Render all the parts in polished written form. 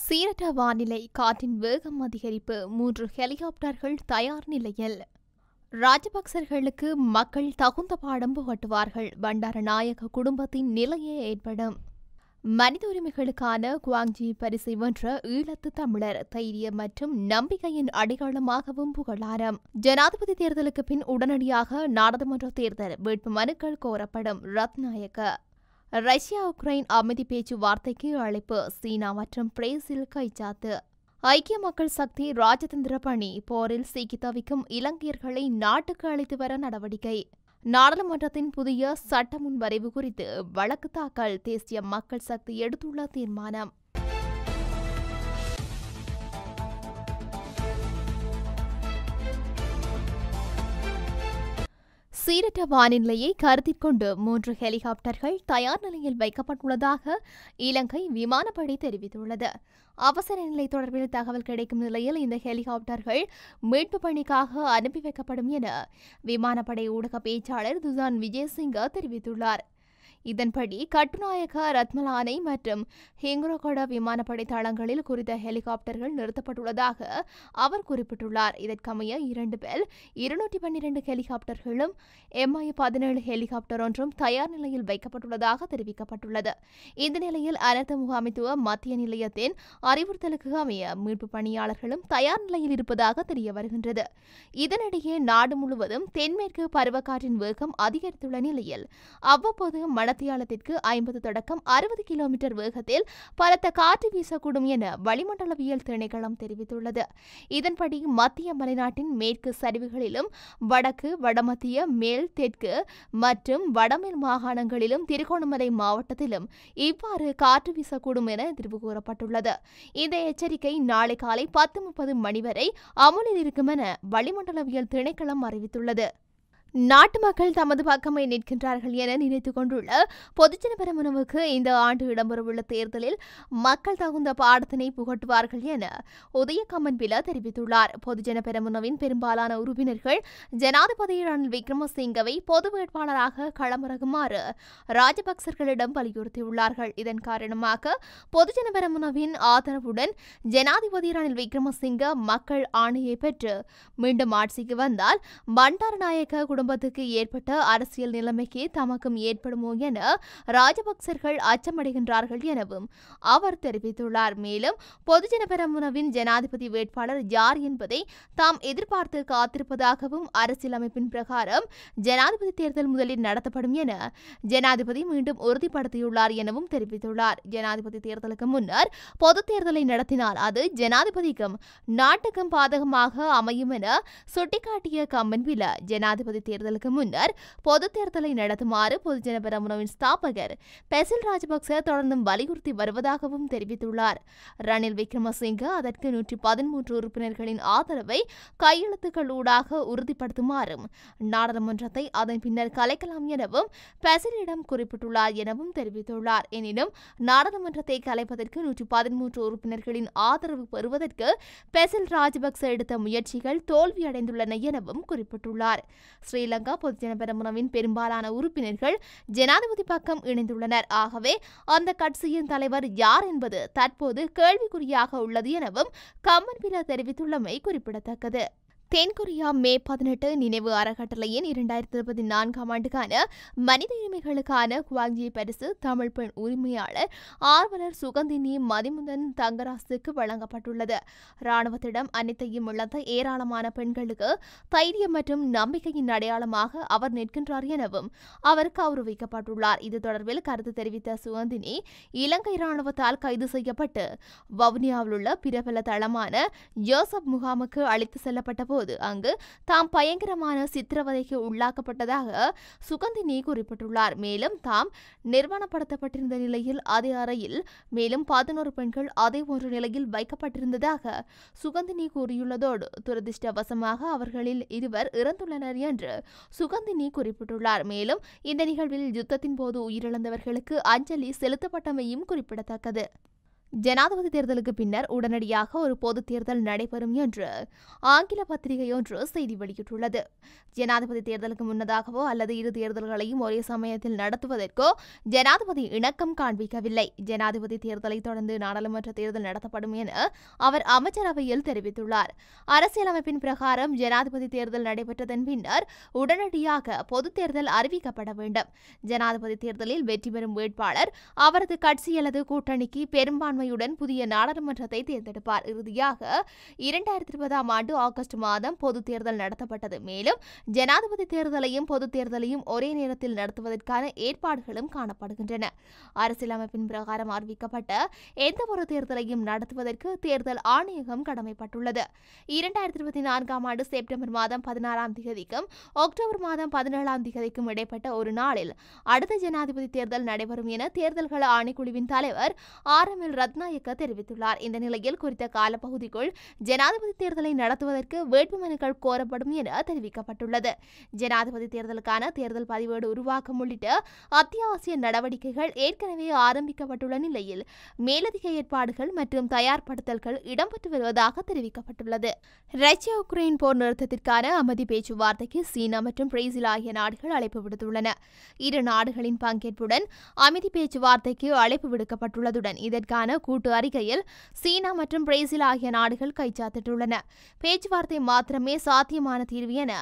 சீரற்ற வானிலை, காற்றின் வேகம் அதிகரிப்பு, 3 ஹெலிகாப்டர்கள் தயார் நிலையில். ராஜபக்சர்களுக்கு மக்கள் தகுந்த பாடம் புகட்டுவார்கள். பண்டாரநாயக்க குடும்பத்தின் நிலையே ஏற்படும். மனித உரிமைகளுக்கான குவாங்ஜி பரிசை வென்ற ஈழத்து தமிழர் தைரியம் மற்றும் நம்பிக்கையின் அடையாளமாகவும் புகழாரம். ஜனாதிபதி தேர்தலுக்கு பின் உடனடியாக நாடாளுமன்ற தேர்தல் வேட்பு மனுக்கள் கோரப்படும். ரத்நாயக்க. ரஷ்யா உக்ரைன் அமைதி பேச்சுவார்த்தைக்கு அழைப்பு. சீனா மற்றும் பிரேசில் கைச்சாத்து. ஐக்கிய மக்கள் சக்தி ராஜதந்திர பணி. போரில் சிக்கி தவிக்கும் இலங்கையர்களை நாட்டுக்கு அழைத்து வர நடவடிக்கை. நாடாளுமன்றத்தின் புதிய சட்ட முன்வரைவு குறித்து வழக்கு தாக்கல். தேசிய மக்கள் சக்தி எடுத்துள்ள தீர்மானம். சீரற்ற வானிலையை கருத்தில் கொண்டு 3 ஹெலிகாப்டர்கள் தயார் நிலையில் வைக்கப்பட்டுள்ளதாக இலங்கை விமானப்படை தெரிவித்துள்ளது. அவசர நிலை தொடர்பில் தகவல் கிடைக்கும் நிலையில் இந்த ஹெலிகாப்டர்கள் மீட்பு பணிக்காக அனுப்பி வைக்கப்படும் என விமானப்படை ஊடக பேச்சாளர் துசான் விஜயசிங்க தெரிவித்துள்ளார். இதன்படி கட்டுநாயக்க, ரத்மலானை மற்றும் ஹிங்குரகொட விமானப்படை தளங்களில் குறித்த ஹெலிகாப்டர்கள் நிறுத்தப்பட்டுள்ளதாக அவர் குறிப்பிட்டுள்ளார். இதற்கமைய 2 பெல் 212 ஹெலிகாப்டர்களும் MI-17 ஹெலிகாப்டர் ஒன்றும் தயார் நிலையில் வைக்கப்பட்டுள்ளதாக தெரிவிக்கப்பட்டுள்ளது. இந்த நிலையில் அனர்த்த முகாமைத்துவ மத்திய நிலையத்தின் அறிவுறுத்தலுக்கு அமைய மீட்பு பணியாளர்களும் தயார் நிலையில் இருப்பதாக தெரிய வருகின்றது. இதனிடையே நாடு முழுவதும் தென்மேற்கு பருவக்காற்றின் வேகம் அதிகரித்துள்ள நிலையில் அவ்வப்போது மணத்தியாலத்திற்கு 50 தொடக்கம் 60 கிலோமீட்டர் வேகத்தில் பலத்த காற்று வீசக்கூடும் என வளிமண்டலவியல் திணைக்களம் தெரிவித்துள்ளது. இதன்படி மத்திய மலைநாட்டின் மேற்கு சரிவுகளிலும் வடக்கு, வடமத்திய, மேல், தெற்கு மற்றும் வடமேல் மாகாணங்களிலும் திருகோணமலை மாவட்டத்திலும் இவ்வாறு காற்று வீசக்கூடும் என எதிர்வு கூறப்பட்டுள்ளது. இந்த எச்சரிக்கை நாளை காலை 10:30 மணி வரை அமுலில் இருக்கும் என வளிமண்டலவியல் திணைக்களம் அறிவித்துள்ளது. நாட்டு மக்கள் தமது பக்கமே நிற்கின்றார்கள் என நினைத்துக் கொண்டுள்ள பொதுஜன பெரமுனவுக்கு இந்த ஆண்டு இடம்பெறவுள்ள தேர்தலில் மக்கள் தகுந்த பாடத்தினை புகட்டுவார்கள் என உதய கம்மன்பில தெரிவித்துள்ளார். பொதுஜன பெரமுனவின் பெரும்பாலான உறுப்பினர்கள் ஜனாதிபதி ரணில் விக்ரமசிங்கவை பொது வேட்பாளராக களமிறங்குமாறு ராஜபக்சர்களிடம் வலியுறுத்தியுள்ளார்கள். இதன் காரணமாக பொதுஜன பெரமுனவின் ஆதரவுடன் ஜனாதிபதி ரணில் விக்ரமசிங்க மக்கள் ஆணையை பெற்று மீண்டும் ஆட்சிக்கு வந்தால் பண்டாரநாயக்க குடும்பத்துக்கு ஏற்பட்ட அரசியல் நிலைமைக்கு தமக்கும் ஏற்படுமோ என ராஜபக்சர்கள் அச்சமடைகின்றார்கள் எனவும் அவர் தெரிவித்துள்ளார். மேலும் பொதுஜன பெரமுனவின் ஜனாதிபதி வேட்பாளர் யார் என்பதை தாம் எதிர்பார்த்து காத்திருப்பதாகவும் அரசியலமைப்பின் பிரகாரம் ஜனாதிபதி தேர்தல் முதலில் நடத்தப்படும் என ஜனாதிபதி மீண்டும் உறுதிப்படுத்தியுள்ளார் எனவும் தெரிவித்துள்ளார். ஜனாதிபதி தேர்தலுக்கு முன்னர் பொது தேர்தலை நடத்தினால் அது ஜனாதிபதிக்கும் நாட்டுக்கும் பாதகமாக அமையும் என சுட்டிக்காட்டிய கம்மன்பில ஜனாதிபதி தேர்தலுக்கு முன்னர் பொது தேர்தலை நடத்துமாறு பொதுஜன பெரமுனவின் ஸ்தாபகர் பெசில் ராஜபக்ச தொடர்ந்தும் வலியுறுத்தி வருவதாகவும் தெரிவித்துள்ளார். ரணில் விக்ரமசிங்க அதற்கு 113 உறுப்பினர்களின் ஆதரவை கையெழுத்துக்களூடாக உறுதிப்படுத்துமாறும் நாடாளுமன்றத்தை அதன் பின்னர் கலைக்கலாம் எனவும் பெசிலிடம் குறிப்பிட்டுள்ளார் எனவும் தெரிவித்துள்ளார். எனினும் நாடாளுமன்றத்தை கலைப்பதற்கு 113 உறுப்பினர்களின் ஆதரவு பெறுவதற்கு பெசில் ராஜபக்ச எடுத்த முயற்சிகள் தோல்வியடைந்துள்ளன எனவும் குறிப்பிட்டுள்ளார். ஸ்ரீலங்கா பொதுஜன பெரமுனவின் பெரும்பாலான உறுப்பினர்கள் ஜனாதிபதி பக்கம் இணைந்துள்ளனர். ஆகவே அந்த கட்சியின் தலைவர் யார் என்பது தற்போது கேள்விக்குறியாக உள்ளது எனவும் கம்மன்பில தெரிவித்துள்ளமை குறிப்பிடத்தக்கது. தென்கொரியா மே 18 நினைவு அறக்கட்டளையின் 2024 ஆண்டுக்கான மனித உரிமைகளுக்கான குவாங்ஜி பரிசு தமிழ் பெண் உரிமையாளர் ஆர்வலர் சுகந்தினி மதிமுதன் தங்கராசுக்கு வழங்கப்பட்டுள்ளது. இராணுவத்திடம் அனைத்தையும் இழந்த ஏராளமான பெண்களுக்கு தைரியம் மற்றும் நம்பிக்கையின் அடையாளமாக அவர் நிற்கின்றார் எனவும் அவர் கௌரவிக்கப்பட்டுள்ளார். இது தொடர்பில் கருத்து தெரிவித்த சுகந்தினி, இலங்கை இராணுவத்தால் கைது செய்யப்பட்டு வவுனியாவில் உள்ள பிரபல தளமான யோசப் முகாமுக்கு அழைத்து செல்லப்பட்ட போது அங்கு தாம் பயங்கரமான சித்திரவதைக்கு உள்ளாக்கப்பட்டதாக சுகந்தினி குறிப்பிட்டுள்ளார். மேலும் தாம் நிர்வாணப்படுத்தப்பட்டிருந்த நிலையில் அதே அறையில் மேலும் 11 பெண்கள் அதே போன்ற நிலையில் வைக்கப்பட்டிருந்ததாக சுகந்தினி கூறியுள்ளதோடு துரதிருஷ்டவசமாக அவர்களில் 2 இறந்துள்ளனர் என்று சுகந்தினி குறிப்பிட்டுள்ளார். மேலும் இந்த நிகழ்வில் யுத்தத்தின் போது உயிரிழந்தவர்களுக்கு அஞ்சலி செலுத்தப்பட்டமையும் குறிப்பிடத்தக்கது. ஜனாதிபதி தேர்தலுக்கு பின்னர் உடனடியாக ஒரு பொதுத் தேர்தல் நடைபெறும் என்று ஆங்கில பத்திரிகை ஒன்று செய்தி வெளியிட்டுள்ளது. ஜனாதிபதி தேர்தலுக்கு முன்னதாகவோ அல்லது இரு தேர்தல்களையும் ஒரே சமயத்தில் நடத்துவதற்கோ ஜனாதிபதி இணக்கம் காண்பிக்கவில்லை. ஜனாதிபதி தேர்தலை தொடர்ந்து நாடாளுமன்ற தேர்தல் நடத்தப்படும் என அவர் அமைச்சரவையில் தெரிவித்துள்ளார். அரசியலமைப்பின் பிரகாரம் ஜனாதிபதி தேர்தல் நடைபெற்றதன் பின்னர் உடனடியாக பொதுத் தேர்தல் அறிவிக்கப்பட வேண்டும். ஜனாதிபதி தேர்தலில் வெற்றி பெறும் வேட்பாளர் அவரது கட்சி அல்லது கூட்டணிக்கு பெரும்பான்மையுடன் புதிய நாடாளுமன்றத்தை தேர்ந்தெடுப்பார். இறுதியாக 2020 ஆண்டு ஆகஸ்ட் மாதம் பொதுத் தேர்தல் நடத்தப்பட்டது. மேலும் ஜனாதிபதி தேர்தலையும் பொதுத் தேர்தலையும் ஒரே நேரத்தில் நடத்துவதற்கான ஏற்பாடுகளும் காணப்படுகின்றன. அரசியலமைப்பின் பிரகாரம் அறிவிக்கப்பட்ட எந்தவொரு தேர்தலையும் நடத்துவதற்கு தேர்தல் ஆணையகம் கடமைப்பட்டுள்ளது. 2024 ஆண்டு செப்டம்பர் மாதம் 16 தேதிக்கும் அக்டோபர் மாதம் 17 தேதிக்கும் இடைப்பட்ட ஒரு நாளில் அடுத்த ஜனாதிபதி தேர்தல் நடைபெறும் என தேர்தல்கள் ஆணைக்குழுவின் தலைவர் RML ரத்நாயக்க தெரிவித்துள்ளார். இந்த நிலையில் குறித்த காலப்பகுதிக்குள் ஜனாதிபதி தேர்தலை நடத்துவதற்கு வேட்புமனுக்கள் கோரப்படும் என தெரிவிக்கப்பட்டுள்ளது. ஜனாதிபதி தேர்தலுக்கான தேர்தல் பதிவேடு உருவாக்கம் உள்ளிட்ட அத்தியாவசிய நடவடிக்கைகள் ஏற்கனவே ஆரம்பிக்கப்பட்டுள்ள நிலையில் மேலதிக ஏற்பாடுகள் மற்றும் தயார்படுத்தல்கள் இடம்பெற்று வருவதாக தெரிவிக்கப்பட்டுள்ளது. ரஷ்யா உக்ரைன் போர் நிறுத்தத்திற்கான அமைதி பேச்சுவார்த்தைக்கு சீனா மற்றும் பிரேசில் ஆகிய நாடுகள் அழைப்பு விடுத்துள்ளன. இரு நாடுகளின் பங்கேற்புடன் அமைதி பேச்சுவார்த்தைக்கு அழைப்பு விடுக்கப்பட்டுள்ளதுடன் இதற்கான கூட்டு அறிக்கையில் சீனா மற்றும் பிரேசில் ஆகிய நாடுகள் கைச்சாத்திட்டுள்ளன. பேச்சுவார்த்தை மாத்திரமே சாத்தியமான தீர்வு என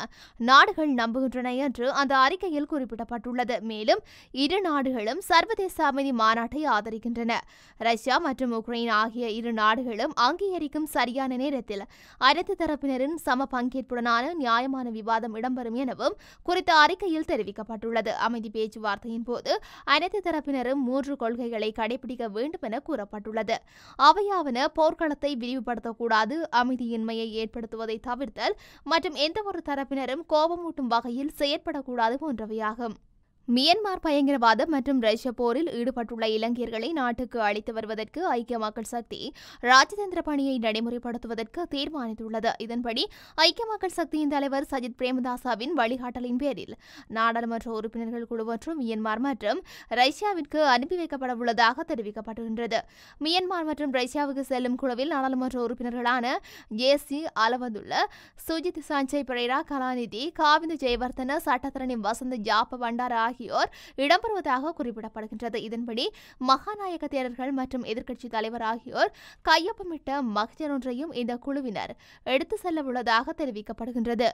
நாடுகள் நம்புகின்றன என்று அந்த அறிக்கையில் குறிப்பிடப்பட்டுள்ளது. மேலும் இரு நாடுகளும் சர்வதேச அமைதி மாநாட்டை ஆதரிக்கின்றன. ரஷ்யா மற்றும் உக்ரைன் ஆகிய இரு நாடுகளும் அங்கீகரிக்கும் சரியான நேரத்தில் அனைத்து தரப்பினரின் சம பங்கேற்புடனான நியாயமான விவாதம் இடம்பெறும் எனவும் குறித்த அறிக்கையில் தெரிவிக்கப்பட்டுள்ளது. அமைதி பேச்சுவார்த்தையின் போது அனைத்து தரப்பினரும் 3 கொள்கைகளை கடைபிடிக்க வேண்டும் என கூறப்பட்டுள்ளது. அவையாவன போர்க்களத்தை விரிவுபடுத்தக்கூடாது, அமைதியின்மையை ஏற்படுத்துவதை தவிர்த்தல் மற்றும் எந்தவொரு தரப்பினரும் கோபமூட்டும் வகையில் செயற்படக்கூடாது போன்றவையாகும். மியன்மார் பயங்கரவாதம் மற்றும் ரஷ்ய போரில் ஈடுபட்டுள்ள இலங்கையர்களை நாட்டுக்கு அழைத்து வருவதற்கு ஐக்கிய மக்கள் சக்தி ராஜதந்திர பணியை நடைமுறைப்படுத்துவதற்கு தீர்மானித்துள்ளது. இதன்படி ஐக்கிய மக்கள் சக்தியின் தலைவர் சஜித் பிரேமதாசவின் வழிகாட்டலின் பேரில் நாடாளுமன்ற உறுப்பினர்கள் குழு ஒன்று மியன்மார் மற்றும் ரஷ்யாவிற்கு அனுப்பி வைக்கப்பட உள்ளதாக தெரிவிக்கப்பட்டுள்ளது. மியன்மார் மற்றும் ரஷ்யாவுக்கு செல்லும் குழுவில் நாடாளுமன்ற உறுப்பினர்களான ஜேசி அலவதுல்ல, சுஜித் சஞ்சய் பெரேரா, கலாநிதி காவிந்த ஜெயவர்தன, சட்டத்தரணி வசந்த ஜாப்ப பண்டார ஆகியோர் இடம்பெறுவதாக குறிப்பிடப்படுகின்றது. இதன்படி மகாநாயக தேரர்கள் மற்றும் எதிர்க்கட்சி தலைவர் ஆகியோர் கையொப்பமிட்ட மகஜர் ஒன்றையும் இந்த குழுவினர் எடுத்து செல்ல உள்ளதாக தெரிவிக்கப்படுகின்றது.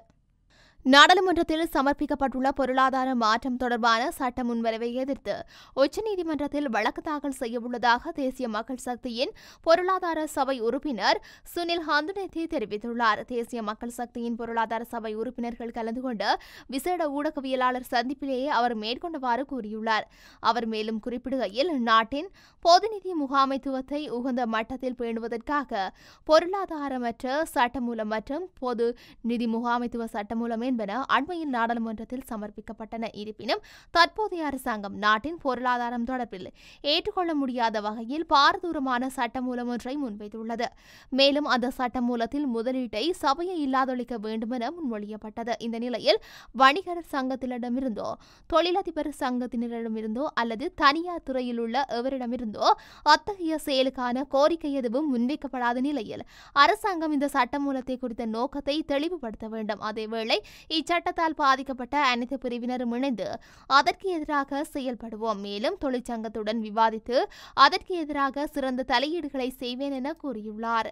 நாடாளுமன்றத்தில் சமர்ப்பிக்கப்பட்டுள்ள பொருளாதார மாற்றம் தொடர்பான சட்ட முன்வரவை எதிர்த்து உச்சநீதிமன்றத்தில் வழக்கு தாக்கல் செய்யவுள்ளதாக தேசிய மக்கள் சக்தியின் பொருளாதார சபை உறுப்பினர் சுனில் ஹந்துனேத்தி தெரிவித்துள்ளார். தேசிய மக்கள் சக்தியின் பொருளாதார சபை உறுப்பினர்கள் கலந்து கொண்ட விசேட ஊடகவியலாளர் சந்திப்பிலேயே அவர் மேற்கொண்டவாறு கூறியுள்ளார். அவர் மேலும் குறிப்பிடுகையில், நாட்டின் பொது நிதி முகாமைத்துவத்தை உகந்த மட்டத்தில் பேணுவதற்காக பொருளாதாரமற்ற சட்டமூலம் மற்றும் பொது நிதி முகாமைத்துவ சட்டமூலம் என்பன அண்மையில் நாடாளுமன்றத்தில் சமர்ப்பிக்கப்பட்டன. இருப்பினும் தற்போதைய அரசாங்கம் நாட்டின் பொருளாதாரம் தொடர்பில் ஏற்றுக்கொள்ள முடியாத வகையில் பாரதூரமான சட்டமூலம் ஒன்றை முன்வைத்துள்ளது. மேலும் அந்த சட்டமூலத்தில் முதலீட்டை சபையை இல்லாதொழிக்க வேண்டும் என முன்மொழியப்பட்டது. இந்த நிலையில் வணிகர் சங்கத்தினரிடமிருந்தோ தொழிலதிபர் சங்கத்தினரிடமிருந்தோ அல்லது தனியார் துறையில் உள்ள எவரிடமிருந்தோ அத்தகைய செயலுக்கான கோரிக்கை எதுவும் முன்வைக்கப்படாத நிலையில் அரசாங்கம் இந்த சட்டமூலத்தை குறித்த நோக்கத்தை தெளிவுபடுத்த வேண்டும். அதேவேளை இச்சட்டத்தால் பாதிக்கப்பட்ட அனைத்து பிரிவினரும் இணைந்து அதற்கு எதிராக செயல்படுவோம். மேலும் தொழிற்சங்கத்துடன் விவாதித்து அதற்கு எதிராக சிறந்த தலையீடுகளை செய்வேன் என கூறியுள்ளார்.